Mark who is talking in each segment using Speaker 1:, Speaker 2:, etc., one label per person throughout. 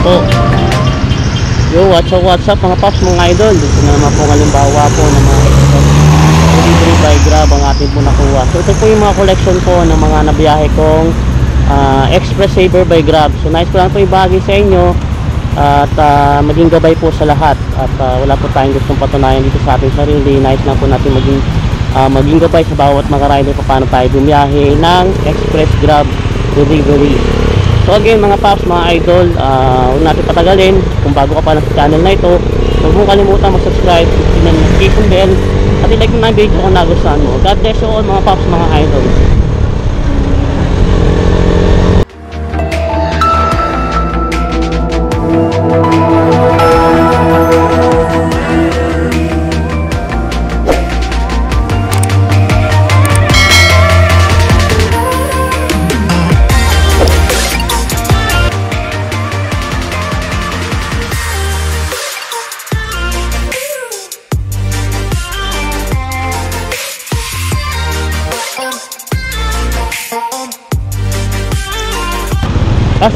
Speaker 1: po. Yo, what's up mga paps, mga idol. Dito na naman po halimbawa po ng mga delivery by Grab ang ating po nakuha. So ito po yung mga collection po ng mga nabiyahe kong Express Saver by Grab. So nice ko lang po ibahagi sa inyo at maging gabay po sa lahat. At wala po tayong gustong patunayan dito sa ating sarili. Nice lang po natin maging gabay sa bawat mga rider pa paano tayo bumiyahe ng Express Grab delivery. So again mga paps, mga idol, huwag natin patagalin. Kung bago ka pa sa channel na ito, huwag mong kalimutan mag-subscribe, hit the notification bell, at i-like mo na ang video kung nagustuhan mo. God bless you all mga paps, mga idol.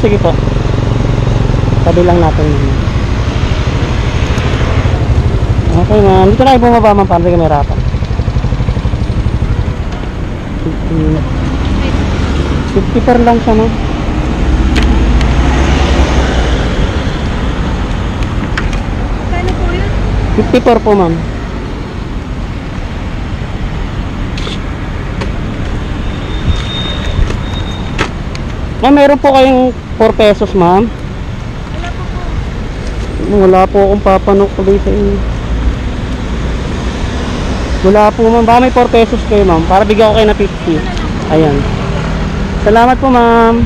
Speaker 1: Sige po. Sabi lang natin. Okay ma'am. Dito na bumaba ma'am para hindi kami hirapan. 50 per lang siya ma'am.
Speaker 2: Kano po yun?
Speaker 1: 50 per po ma'am. Ma'am, meron po kayong 4 pesos, ma'am. Wala po akong papanok tuloy sa inyo. Wala po, ma'am. Baka may 4 pesos kayo, ma'am. Para bigyan ko kayo na 50. Ayan. Salamat po, ma'am.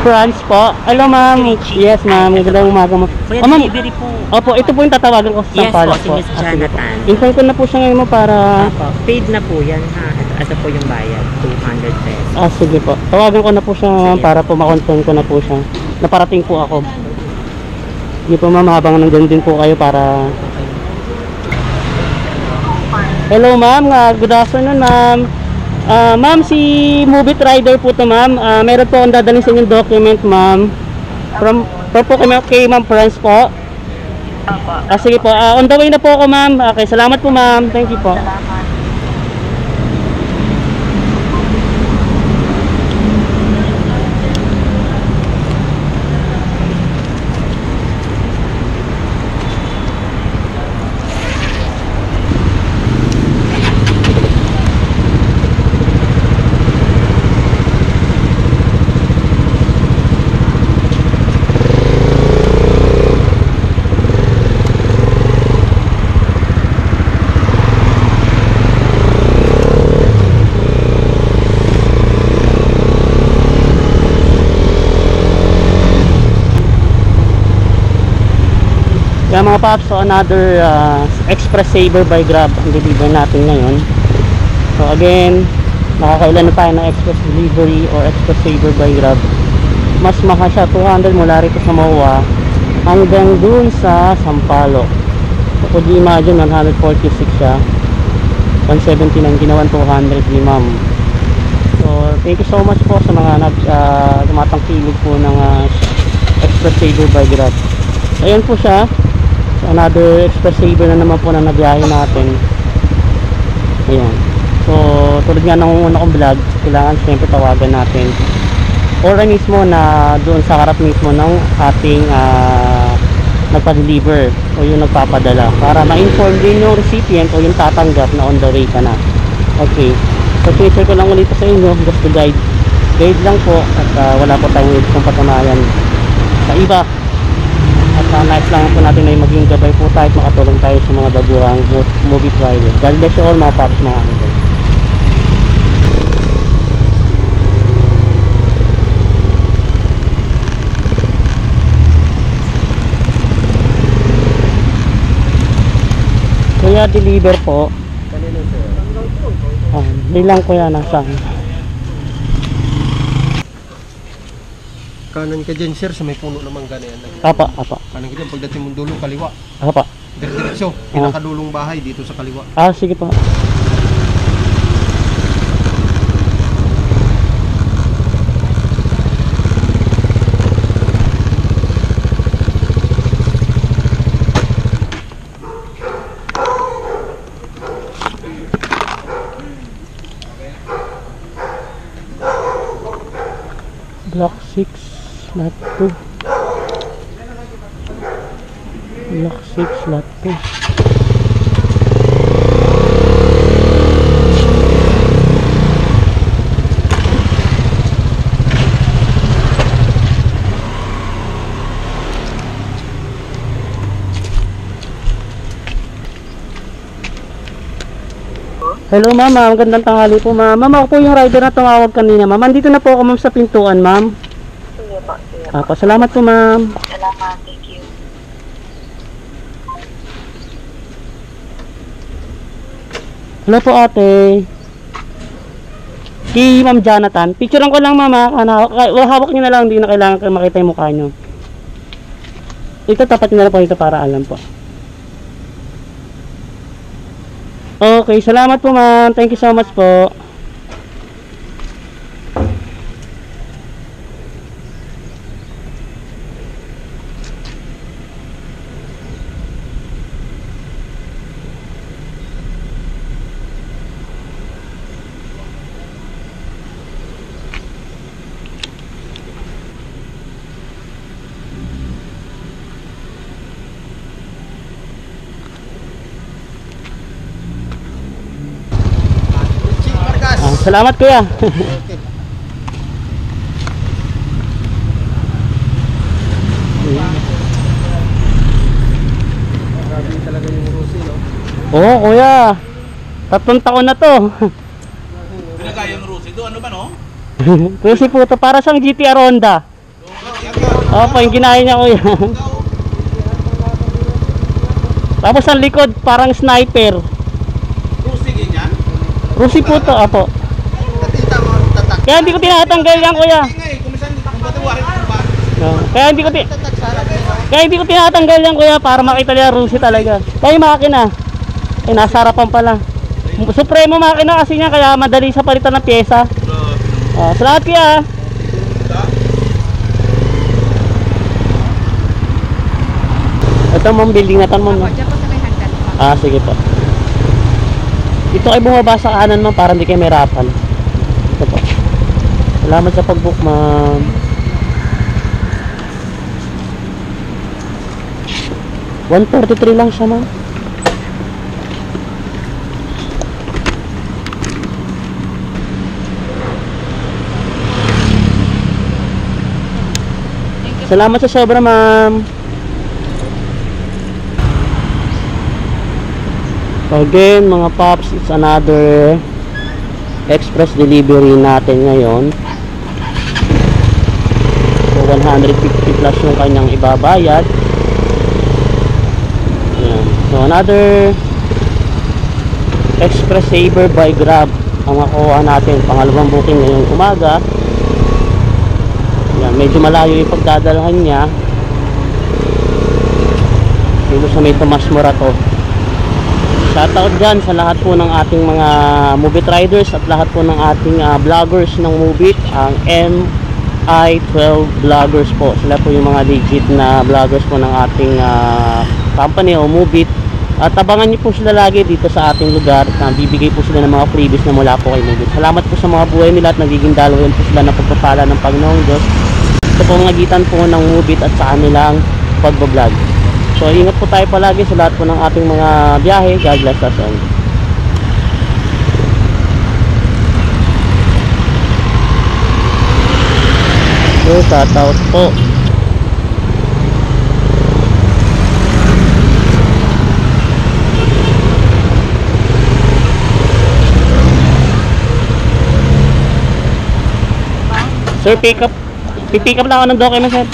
Speaker 1: France po. Hello ma'am. Yes ma'am. Magandang umaga ma'am.
Speaker 2: Kuya,
Speaker 1: Ma'am.
Speaker 2: delivery po.
Speaker 1: Opo, ito po yung tatawagan ko sa
Speaker 2: Yes
Speaker 1: Sampaloc
Speaker 2: po, si Miss Jonathan.
Speaker 1: Inform ko na po siya ngayon mo para...
Speaker 2: Paid na po yan ha. Ito po yung bayad, 200 pesos.
Speaker 1: Sige po. Tawagan ko na po siya ma'am para po makonfirm ko na po siya. Naparating po ako. Hindi po ma'am, habang nandun din po kayo para... Hello ma'am. Good afternoon ma'am. Ma'am, si Movit Rider po to ma'am. Meron po akong dadalhin sa inyong document ma'am. Po kay Ma'am Franz po.
Speaker 3: Opo.
Speaker 1: Sige po. On the way na po ako, ma'am. Okay, salamat po, ma'am. Thank you po.
Speaker 3: Salamat.
Speaker 1: Kaya mga paps, so another Express Saver by Grab ang deliver natin ngayon. So again, nakakailan na tayo ng Express Delivery or Express Saver by Grab. Mas mahal siya, 200 mula rito sa MOA hanggang dun sa Sampaloc. So kung di imagine, 146 siya, 179 ginawan 200 ni ma'am. So thank you so much po sa mga tumatangkilig po ng Express Saver by Grab. Ayan po siya. Another Express Saver na naman po na nabiyahe natin. Ayan. So tulad nga ng una kong vlog, kailangan siyempre tawagan natin ora mismo na doon sa harap mismo ng ating nagpa-deliver o yung nagpapadala para ma-inform din yung recipient o yung tatanggap na on the way ka na. Okay. So share ko lang ulit sa inyo, just to guide lang po at wala po tayong ibang patamayan sa iba. At nice lang po natin na maging gabay po tayo at makatulong tayo sa mga baguhang movie driver. God bless you all mga paps, mga idol. Kuya, deliver po.
Speaker 4: Kanino sir?
Speaker 1: Bilang kuya nasa.
Speaker 4: Kanan ka dyan sir, sa may puno naman ganyan.
Speaker 1: Apa.
Speaker 4: Kanan ka dyan, pagdating mong dulo, kaliwa.
Speaker 1: Apa.
Speaker 4: Diretso, pinakadulong bahay dito sa kaliwa.
Speaker 1: Sige po. Block 6, lot 2. Block 6, lot 2. Hello ma'am, magandang tanghali po ma'am. Ma'am, ako po yung rider na tumawag kanina ma'am. Andito na po ako ma'am sa pintuan ma'am.
Speaker 3: Sige po.
Speaker 1: Salamat po ma'am.
Speaker 3: Salamat. Thank you.
Speaker 1: Hello po ate. Si Ma'am Jonathan. Picturean ko lang ma'am ha. Hawak niyo na lang, hindi na kailangan makita yung mukha niyo. Ito tapat niyo na lang po ito para alam po. Okay, salamat po ma'am. Thank you so much po. Salamat kuya.
Speaker 4: Okay. Grabe talaga yung Rusi, no?
Speaker 1: Oo kuya. 3 taon na to.
Speaker 5: Pinagayang Rusi doon, ano ba no?
Speaker 1: Kasi po to para sa GTR Honda. Opo, yung ginaya niya kuya. Tapos ang likod parang sniper.
Speaker 5: Rusi ganyan?
Speaker 1: Rusi po to, apo.
Speaker 4: Natita mo, tatak.
Speaker 1: Kaya hindi ko tinatanggal yan kuya.
Speaker 5: Ingay, kumisan kung batiwarin ko ba?
Speaker 1: Kaya hindi ko
Speaker 4: Tatak sana kayo.
Speaker 1: Kaya hindi ko tinatanggal yan kuya para makita nila Rusi talaga. Kaya yung makina. Eh nasa harapan pala. Supremo makina kasi niya kaya madali sa palitan ng pyesa. Salamat kuya. Ito ma'am, building na tan ma'am.
Speaker 6: Opo, dyan po sa may hagdan po.
Speaker 1: Ah, sige po. Ito ay bumaba sa kanan ma'am para hindi kayo mahirapan. Ito po. Salamat sa pag-book ma'am. $143 lang siya ma'am. Salamat sa sobra ma'am. Again mga paps, it's another express delivery natin ngayon. So 150 plus yung kanyang ibabayad. Ayan. So another express saver by Grab ang makuha natin, pangalawang booking ngayong umaga. Ayan, medyo malayo yung pagdadalhan niya dito sa may Tomas Morato. Shoutout dyan sa lahat po ng ating mga Move It riders at lahat po ng ating vloggers ng Move It, ang MI12 vloggers po. Sila po yung mga legit na vloggers po ng ating company o Move It. At abangan nyo po sila lagi dito sa ating lugar at bibigay po sila ng mga freebies na mula po kay Move It. Salamat po sa mga buhay nila at nagiging dalawan po sila ng pagpapala ng Panginoong Diyos. Ito po ang nagitan po ng Move It at sa kanilang pagbablog. So ingat po tayo palagi sa lahat po ng ating mga biyahe. God bless us all. So shoutout po. Sir, pick up lang ako ng document, sir.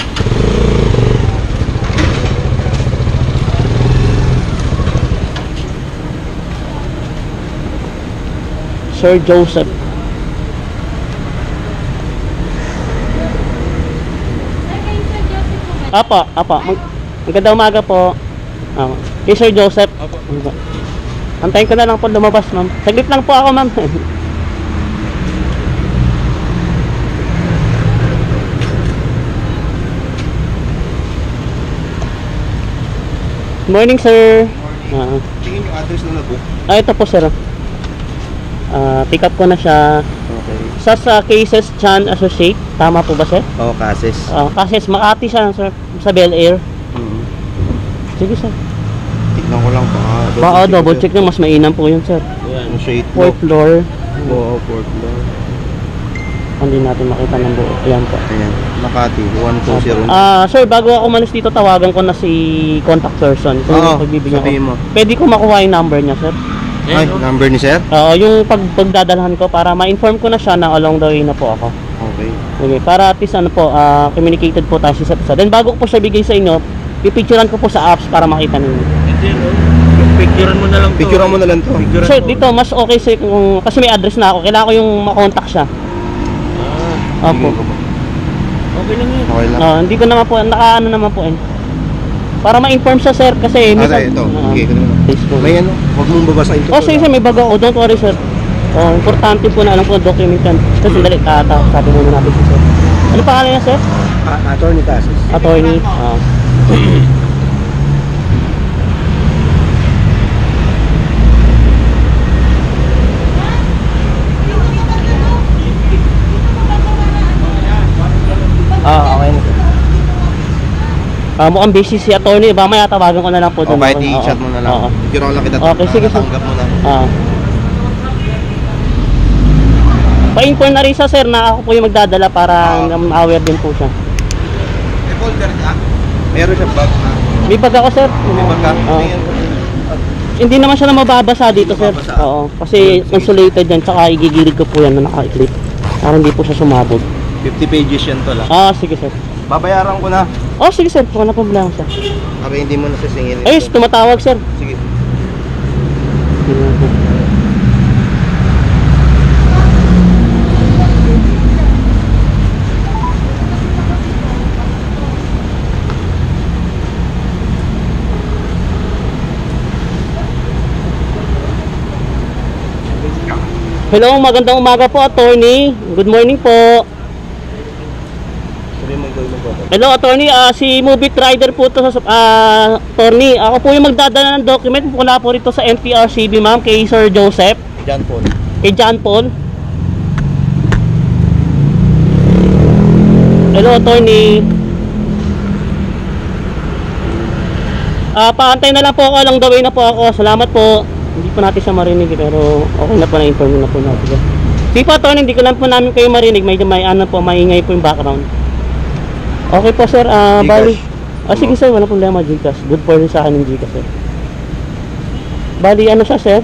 Speaker 1: Sir Joseph. Apa. Magandang umaga po. Kay Sir Joseph. Apo. Antayin ko na lang po lumabas, ma'am. Saglit lang po ako, ma'am. Morning, sir.
Speaker 4: Tingin yung address na nag-book.
Speaker 1: Ito po, sir. Pick up ko na siya.
Speaker 4: Okay.
Speaker 1: Sa Cases Chan Associate. Tama po ba, sir?
Speaker 4: Oo, Cases.
Speaker 1: Cases, Makati siya, sir. Sa Bel Air. Sige, sir.
Speaker 4: Tignan ko lang
Speaker 1: Double check nyo. Mas mainam po yun, sir.
Speaker 4: Ano siya,
Speaker 1: 4th floor.
Speaker 4: Oo, 4th floor.
Speaker 1: Hindi natin makita ng buo. Ayan po.
Speaker 4: Ayan, Makati, 120.
Speaker 1: Sir, bago ako umalis dito, tawagan ko na si contact person.
Speaker 4: Oo,
Speaker 1: pagbibigyan
Speaker 4: sabihin
Speaker 1: ko.
Speaker 4: mo.
Speaker 1: Pwede ko makuha yung number niya, sir.
Speaker 4: Ay, number ni sir?
Speaker 1: Yung pagdadalhan ko para ma-inform ko na siya na along the way na po ako.
Speaker 4: Okay.
Speaker 1: Okay, para at least communicated po tayo sa isa. Then bago ko po siya bigay sa inyo, pipicturean ko po sa apps para makita ninyo.
Speaker 5: Picturean mo na lang to.
Speaker 4: Picturean mo na lang to.
Speaker 1: Sir, dito mas okay sir kung kasi may address na ako. Kailangan ko yung makontak siya. Opo.
Speaker 5: Okay lang yun.
Speaker 4: Okay lang.
Speaker 1: Hindi ko naman po, nakaano naman po para ma-inform siya sir kasi
Speaker 4: Ate, ito. Okay, ko naman.
Speaker 1: Facebook.
Speaker 4: May ano, huwag mong babasahin to.
Speaker 1: Sige sir, may baga ako. Don't worry sir. Importante po na alam ko document yan. So sandali, sabi muna natin si sir. Ano pangalan niya sir?
Speaker 4: Attorney Cases.
Speaker 1: Attorney.
Speaker 4: Okay na.
Speaker 1: Mukhang busy si attorney. Mamaya tawagan ko na lang po doon.
Speaker 4: Kahit i-chat mo na lang.
Speaker 1: Oo.
Speaker 4: Picturean lang kita.
Speaker 1: Okay, sige sir.
Speaker 4: Tanggap mo na.
Speaker 1: Pa-inform na rin siya sir na ako po yung magdadala para aware din po siya.
Speaker 4: May folder niya? Meron siya bag.
Speaker 1: May bag ako sir.
Speaker 4: May bag ka? Tingin.
Speaker 1: Hindi naman siya na mababasa dito sir.
Speaker 4: Mababasa.
Speaker 1: Oo. Kasi insulated yan. Tsaka igigilid ko po yan na naka-clip. Para hindi po siya sumabog.
Speaker 4: 50 pages yan to lang.
Speaker 1: Sige sir.
Speaker 4: Babayaran ko na.
Speaker 1: Sige sir. Wala na problema sir.
Speaker 4: Abi, hindi mo na sisingilin.
Speaker 1: Tumatawag sir.
Speaker 4: Sige.
Speaker 1: Hello, magandang umaga po attorney. Good morning po. Hello, attorney. Si Movit Rider po to sa attorney. Ako po yung magdadala ng document mula po rito sa NTRCB, ma'am, kay Sir Joseph.
Speaker 4: John Paul.
Speaker 1: Kay John Paul. Hello, attorney. Paantay na lang po ako, along the way na po ako. Salamat po. Hindi po natin siya marinig pero okay na po, na-inform na po natin. Sige po, attorney, hindi ko lang po namin kayo marinig. Medyo may ano po, maingay po yung background. Okay po, sir. Bali. Sige sir, wala problema, Gcash. Good for sa akin yung Gcash, sir. Bali, ano siya, sir?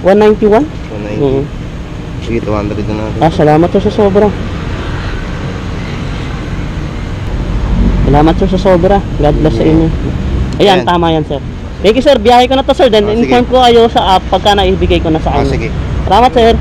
Speaker 1: 191?
Speaker 4: 190. Sige, 200 na natin.
Speaker 1: Salamat sir sa sobra. Salamat sir sa sobra. God bless sa inyo. Ayan, tama yan, sir. Thank you, sir. Biyahe ko na to, sir. Then inform ko kayo sa app pagka naibigay ko na sa inyo.
Speaker 4: Sige.
Speaker 1: Salamat, sir.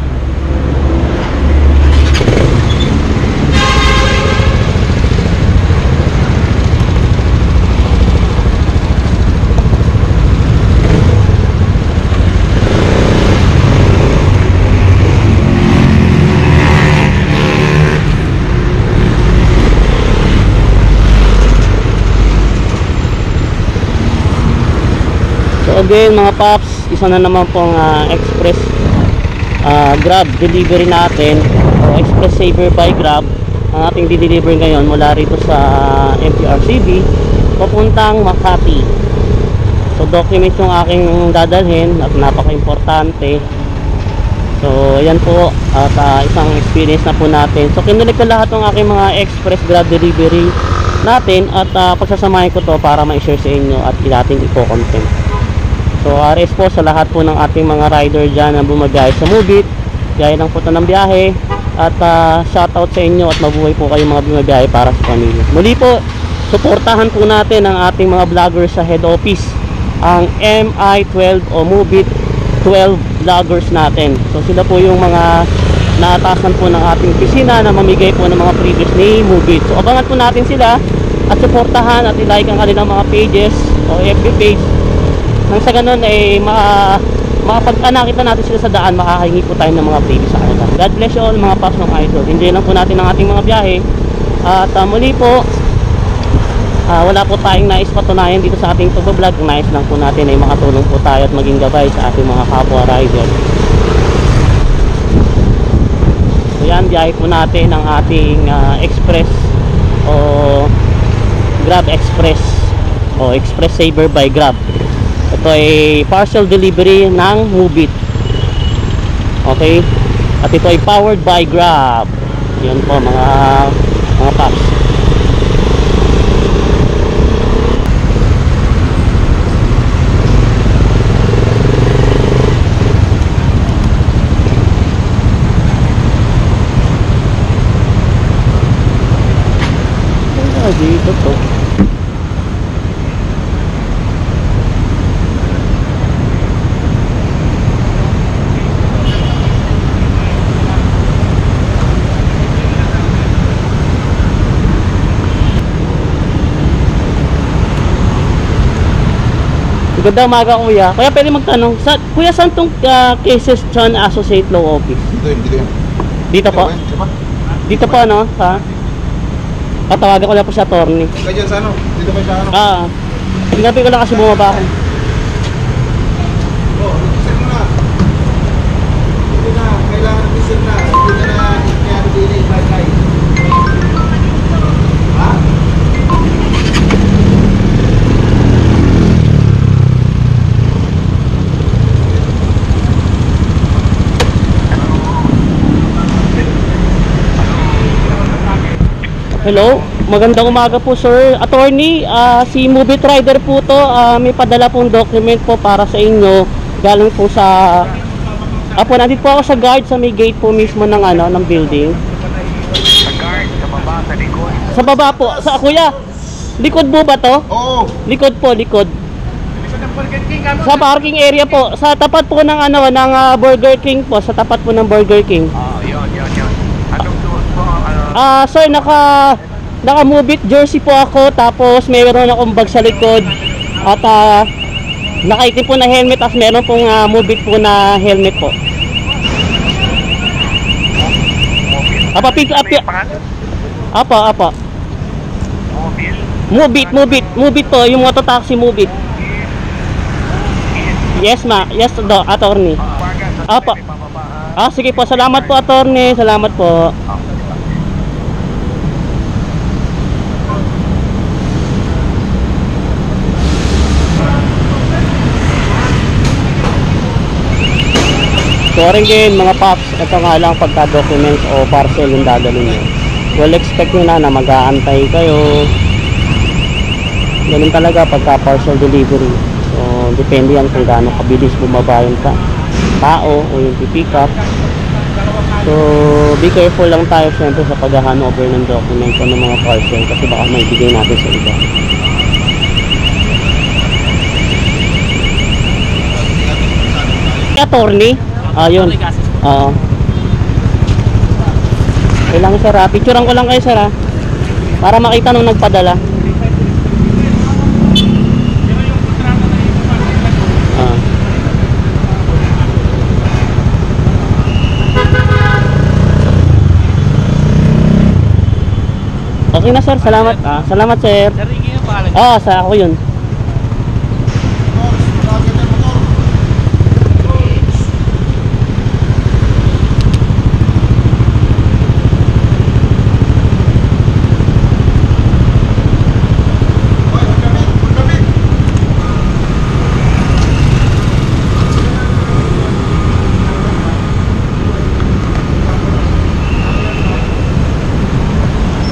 Speaker 1: Again mga paps, isa na naman pong express Grab delivery natin o Express Saver by Grab ang ating di-deliver ngayon mula rito sa MTRCB papuntang Makati. So document yung aking dadalhin at napaka-importante. So ayan po at isang experience na po natin. So kinulik ko lahat ng aking mga express Grab delivery natin at pagsasamahin ko to para ma-share sa inyo at ating i-content. So RS po sa lahat po ng ating mga rider dyan na bumabiyahe sa Movit, gaya ng punta ng biyahe at shoutout sa inyo at mabuhay po kayo mga bumabiyahe para sa pamilya. Muli po, suportahan po natin ang ating mga vloggers sa head office, ang MI12 o Movit 12 vloggers natin. So sila po yung mga naatasan po ng ating opisina na mamigay po ng mga previous ni Movit. So abangan po natin sila at suportahan at i-like ang kanilang mga pages o FB page. Nang sa ganun ay makapag-nakita natin sila sa daan, makakahingi po tayo ng mga freebies sa kanila. God bless you all mga paps ng idol. Enjoy lang po natin ang ating mga biyahe. At muli po, wala po tayong nais patunayan dito sa ating pag-vlog. Nais lang po natin ay makatulong po tayo at maging gabay sa ating mga kapwa rider. So yan, biyahe po natin ang ating express o Grab Express o Express Saver by Grab. Ito ay parcel delivery ng Movit. Okay? At ito ay powered by Grab. Yan po mga paps. Dito to. Ganda umaga kuya. Kuya pwede magtanong. Kuya saan tong cases John Associate Law Office? Dito po? Dito po ano? Tawagan ko lang po sa attorney.
Speaker 4: Kaya sa ano? Dito kayo sa ano?
Speaker 1: Sinabi ko lang kasi bumaba ako.
Speaker 4: Isin mo na. Hindi na. Kailangan isin na. Hindi na kaya delay by guys. Ha?
Speaker 1: Hello, magandang umaga po sir. Attorney, si Movit Rider po to. May padala pong document po para sa inyo. Galing po sa nandito po ako sa guard sa may gate po mismo ng ng building.
Speaker 6: Sa guard, sa baba, sa likod.
Speaker 1: Sa baba po. Kuya, likod po ba to?
Speaker 4: Oo.
Speaker 1: Likod po, likod. Sa parking area po. Sa tapat po ng ng Burger King po. Sa tapat po ng Burger King.
Speaker 6: Yun. Anong doon po?
Speaker 1: Sir, naka-Movit jersey po ako, tapos mayroon akong bag sa likod at nakaitim po na helmet, at meron pong Movit po na helmet po. Pick up. Apa. Move it po, yung moto taxi, move it. Yes ma, yes do, attorney. Apo. Sige po, salamat po attorney, salamat po. So again mga paps, ito nga lang pagka documents o parcel yung dadalhin nyo. Well, expect nyo na mag-aantay kayo. Ganun talaga pagka parcel delivery. So depende yan kung gaano kabilis bumaba yung tao o yung pick up. So be careful lang tayo syempre sa pag-handover ng documents o ng mga parcel kasi baka may bigay natin sa iba. Attorney? Yun. Oo. Kailangan sir, picturean ko lang kayo sir para makita nung nagpadala. Okay na sir, salamat. Salamat sir.
Speaker 5: Sir, Ricky yung pangalan.
Speaker 1: Sa ako yun.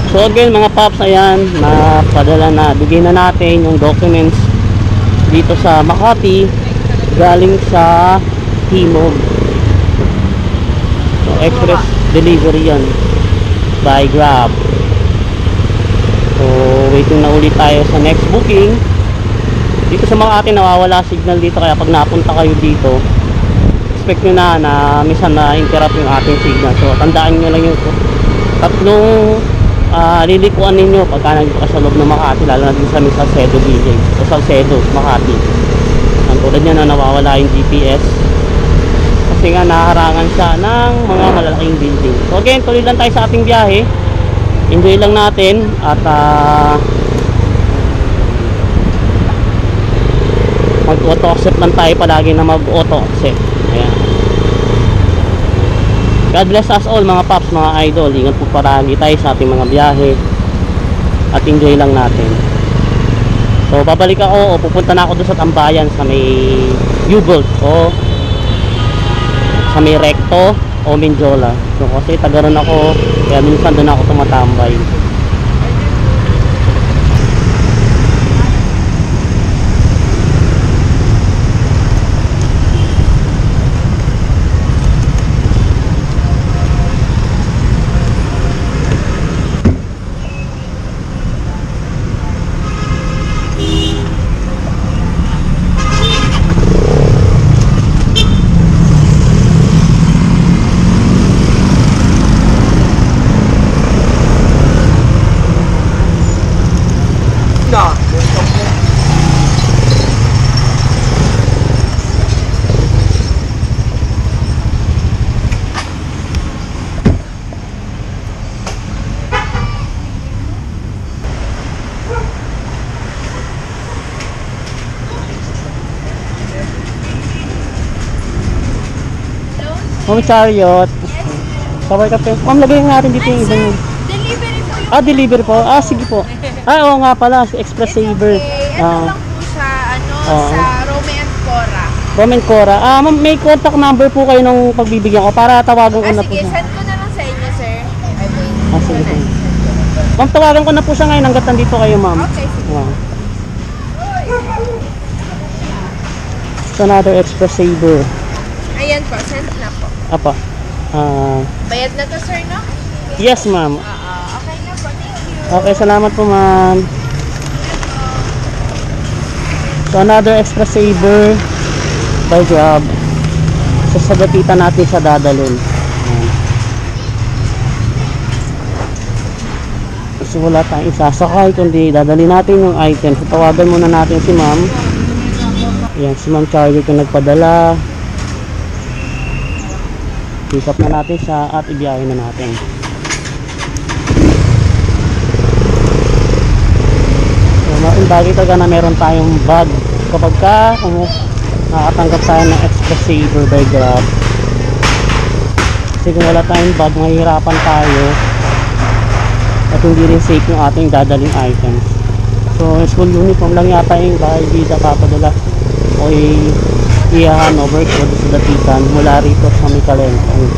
Speaker 1: So again mga paps, ayan, napadala na, bigay na natin yung documents dito sa Makati galing sa Timog. So express delivery yan by Grab. So waiting na ulit tayo sa next booking. Dito sa Makati nawawala signal dito, kaya pag napunta kayo dito expect nyo na minsan na-interrupt yung ating signal. So tandaan nyo lang yung tatlong lilikuan ninyo pagka nandito ka sa loob ng Makati, lalo na din sa Salcedo Village o Salcedo, Makati. Ang tulad niya na nawawala yung GPS kasi nga naharangan siya ng mga malalaking building. So again, tuloy lang tayo sa ating biyahe, enjoy lang natin at mag-auto accept lang tayo palagi na mag-auto accept. Ayan. God bless us all mga paps, mga idol. Ingat po paragi tayo sa ating mga biyahe at enjoy lang natin. So babalik ako o pupunta na ako doon sa Tambayan sa may U-Bolt o sa may Recto o Menjola. So kasi taga ron ako, kaya minsan doon ako tumatambay. Ma'am Chariot. Sabay kape. Ma'am, lagay natin dito yung ibang.
Speaker 7: Delivery po yung...
Speaker 1: Delivery po. Sige po. Oo nga pala, si Express Saver.
Speaker 7: Ito lang po sa, sa Rome and Cora.
Speaker 1: Rome and Cora. Ma'am, may contact number po kayo nung pagbibigyan ko para tawagan ko na po
Speaker 7: Sige,
Speaker 1: siya.
Speaker 7: send ko na lang sa inyo, sir.
Speaker 1: Sige po. Ma'am, tawagan ko na po siya ngayon hanggat nandito kayo, ma'am.
Speaker 7: Okay, sige.
Speaker 1: It's another Express Saver.
Speaker 7: Ayan po, send na po.
Speaker 1: Apa.
Speaker 7: Bayad na to, sir, no?
Speaker 1: Yes, ma'am.
Speaker 7: Okay na po, thank you.
Speaker 1: Okay, salamat po, ma'am. So, another Express Saver by Grab. Sasagapitan natin sa dadalhin. So, wala tayong isasakay kundi dadalhin natin yung item. So, tawagan muna natin si ma'am. Ayan, si ma'am Charlie kung nagpadala. Pick up na natin siya at ibiyahin na natin. bagay talaga na meron tayong bag kapag nakatanggap tayo ng extra saver by Grab. Kasi kung wala tayong bag, mahihirapan tayo at hindi rin safe yung ating dadaling items. So school uniform lang yata yung bida papadala o i-handover ko sa datisan mula rito sa may Calentong.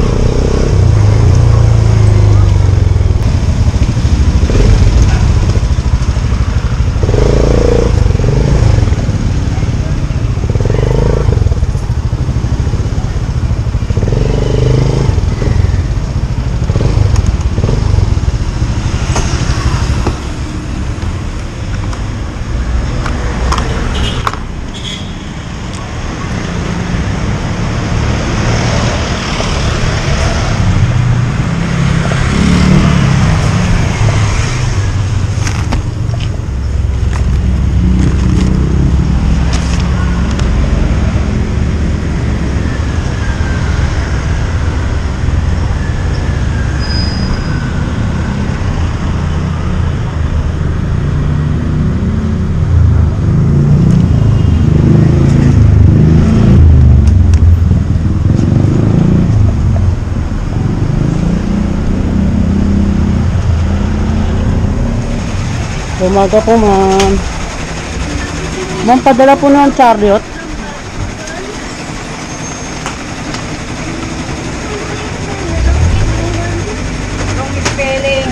Speaker 1: Umaga po ma'am. Ma'am, padala po ng chariot.
Speaker 7: Wrong spelling.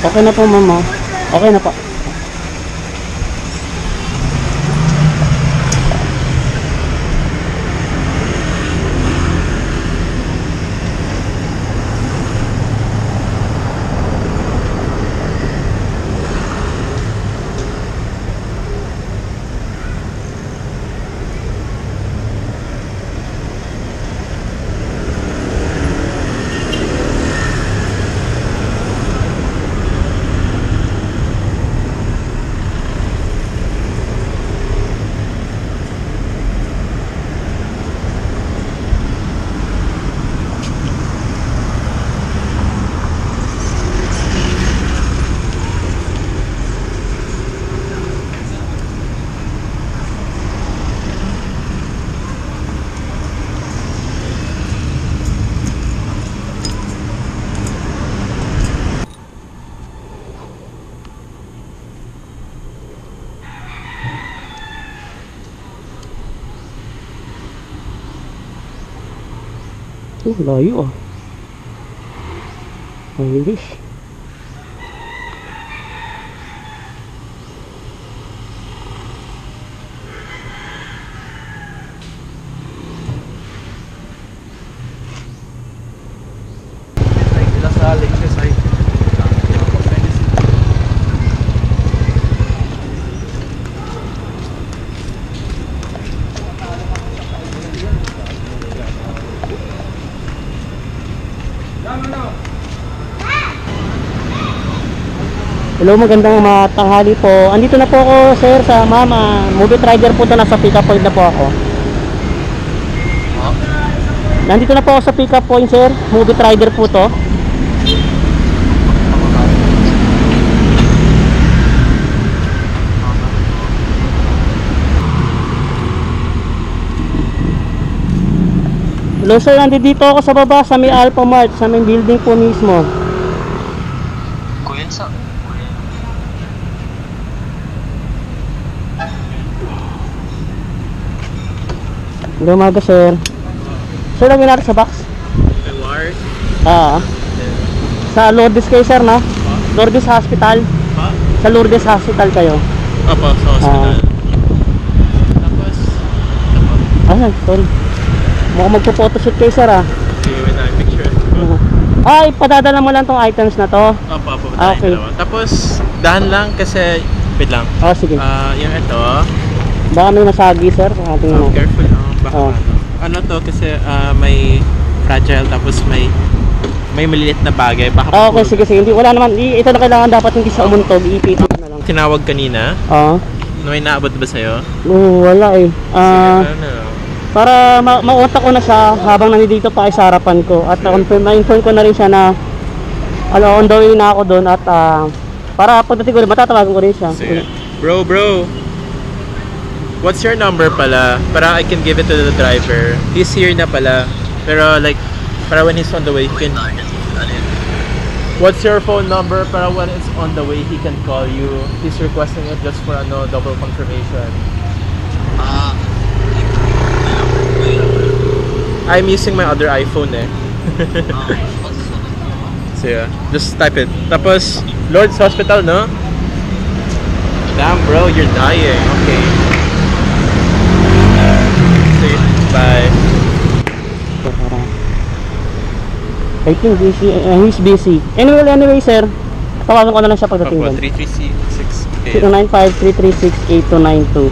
Speaker 1: Okay na po ma'am. Okay na po. Layo ah. Ayos. Hello, magandang tanghali po. Andito na po ako, sir, sa mama. Movie rider po to, nasa pick up point na po ako. Nandito na po ako sa pick up point, sir. Movie rider po to. Hello, sir. Nandito ako sa baba sa may Alpha Mart, sa may building po mismo. Hello, umaga, sir. Sir, lagyan natin sa box.
Speaker 5: May wire?
Speaker 1: Sa Lourdes kayo, sir, no? Lourdes Hospital. Sa Lourdes Hospital kayo.
Speaker 5: Opo, sa hospital. Tapos,
Speaker 1: Sorry. Mukhang magpo-photoshoot kayo, sir,
Speaker 5: sige, wait na, picture.
Speaker 1: Ay, padadala mo lang tong items na to.
Speaker 5: Opo,
Speaker 1: Okay.
Speaker 5: Tapos, dahan lang kasi, wait lang.
Speaker 1: Sige.
Speaker 5: Yung ito,
Speaker 1: Baka may masagi, sir. Ating
Speaker 5: careful, baka ano to kasi may fragile tapos may maliliit na bagay. Baka
Speaker 1: okay, sige. Hindi, wala naman. Ito na kailangan dapat hindi siya umuntog. Iipit na lang.
Speaker 5: tinawag kanina. May naabot ba sa'yo?
Speaker 1: Wala eh.
Speaker 5: Ano?
Speaker 1: Para mautak ko na siya habang nandito pa ay sa harapan ko. At ma-inform ko na rin siya na On the way na ako doon at para pagdating ko, matatawagan ko rin siya.
Speaker 5: Sige. Bro, what's your number pala? Para I can give it to the driver. He's here na pala. Pero like, para when he's on the way, he can... What's your phone number? Para when it's on the way, he can call you. He's requesting it just for double confirmation. I'm using my other iPhone eh. So yeah, just type it. Tapos, Lord's Hospital, no? Damn bro, you're dying. Okay. See, bye.
Speaker 1: I think busy, he's busy. Anyway sir, tawagan ko na lang siya pagdating doon. 0953368292.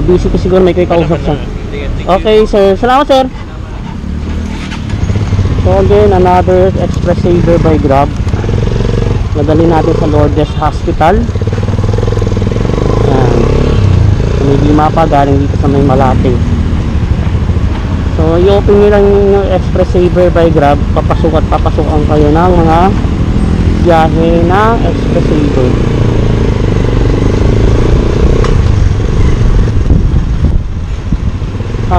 Speaker 1: Busy ko siguro, may kausap siya. Okay sir, salamat sir. So again, another express saver by Grab. Nadali natin sa Lourdes Hospital. Yan. So, may lima pa galing dito sa may Malate. So i-open nyo lang yung express saver by Grab. Papasok at papasukan kayo ng mga biyahe ng express saver.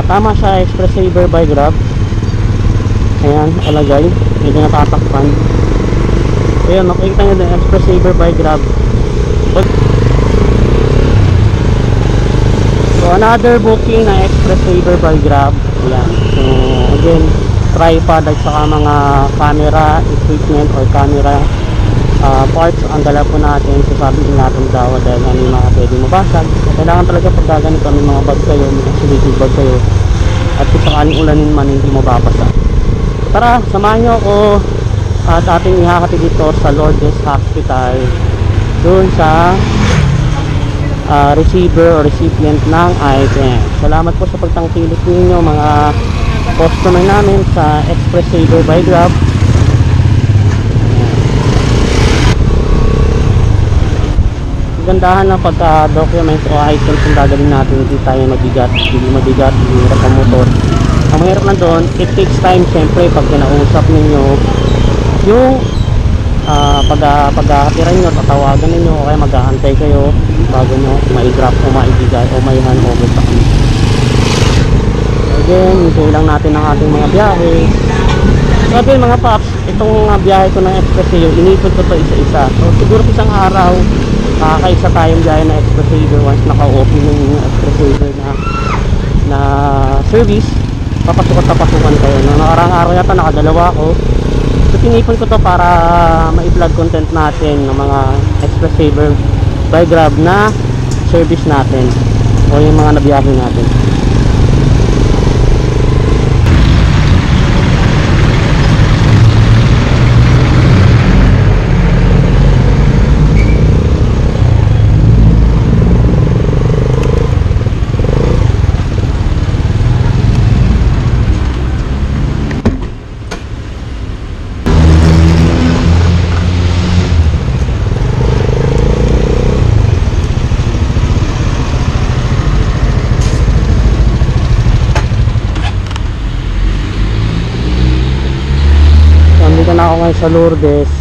Speaker 1: Tama siya, express saver by Grab. Ayan, alagay. Medyo natatakpan. Ayan, makikita nyo din express saver by Grab. So another booking na express saver by Grab. Ayan. So again, tripod at saka mga camera equipment or camera parts ang dala po natin. So sabihin natin daw dahil may mga pwede mabasag. So, kailangan talaga pag gaganito may mga bag kayo, may insulated bag kayo, at kung sakaling ulanin man hindi mababasa. Tara, samahan nyo ako at ating ihakati dito sa Lourdes Hospital doon sa receiver o recipient ng item. Salamat po sa pagtangkilik ninyo mga customer namin sa Express Saver by Grab. Gandahan ng pagka-document o items yung gagawin natin, hindi tayo mabigat, hindi hirap ang motor. Ang mahirap na doon, it takes time siyempre pag kinausap ninyo yung pag-aatiran nyo, tatawagan ninyo o kaya mag-aantay kayo bago nyo ma-drop o maibigay o may-hand over sa kanya. Again, hintay lang natin ang ating mga biyahe. So again mga paps, itong biyahe ko ng Express Saver, inipod ko to isa-isa. So siguro isang araw kakaisa tayong biyahe na Express Saver once naka-open yung Express Saver na service. Papasok at papasukan kayo. No, nakarang araw yata nakadalawa ako. So tinipon ko to para ma-vlog content natin ng mga Express Saver by Grab na service natin o yung mga nabiyahe natin. Nandito na ako ngayon sa Lourdes.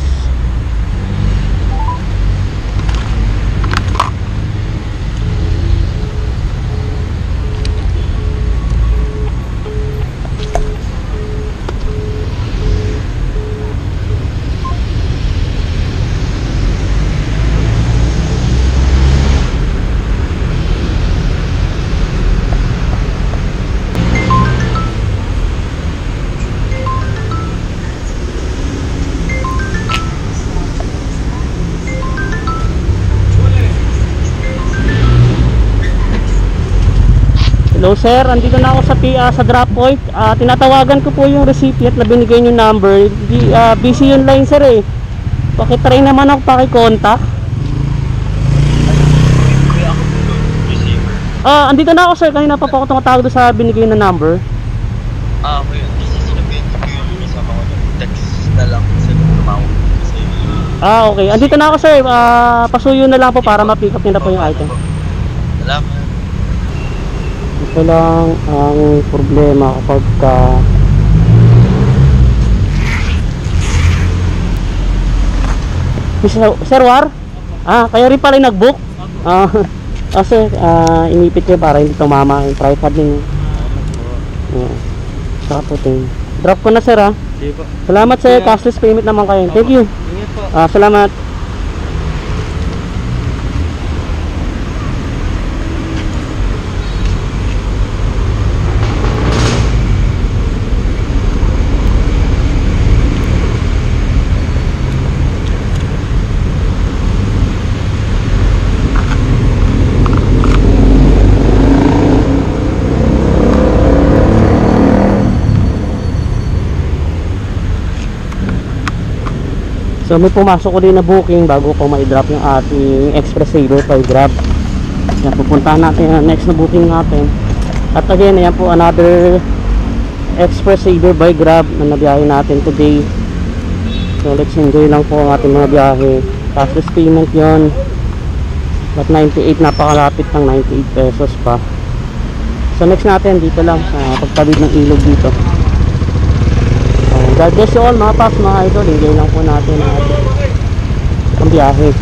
Speaker 1: Hello sir, andito na ako sa drop point. Tinatawagan ko po yung recipient na binigay yung number. Busy yung line sir eh. Pakitry naman ako pakikontak. Andito na ako sir, kanina pa po ako tumatawag doon sa binigay na number.
Speaker 8: Okay, kasi sinabihin ko yung isama ko text na lang kasi tumawag kasi.
Speaker 1: Okay, andito na ako sir. Pasuyo na lang po para ma-pick up nila po yung item.
Speaker 8: Salamat.
Speaker 1: Ito lang ang problema kapag Sir War? Kayo rin pala yung nag-book? Kasi inipit nyo para hindi tumama yung tripod ninyo. Saka puting. Drop ko na sir ha. Salamat sir, cashless payment naman kayo. Thank you. Salamat. So may pumasok ko din na booking bago ko ma-drop yung ating Express Saver by Grab. Yan, pupuntahan natin ang next na booking natin. At again, yan po another Express Saver by Grab na nabiyahe natin today. So let's enjoy lang po ang ating mga biyahe. Cashless payment yon. At 98, napakalapit ng 98 pesos pa. So next natin dito lang sa pagtawid ng ilog dito. God bless you all mga paps, mga idol. Enjoy lang po natin ang biyahe.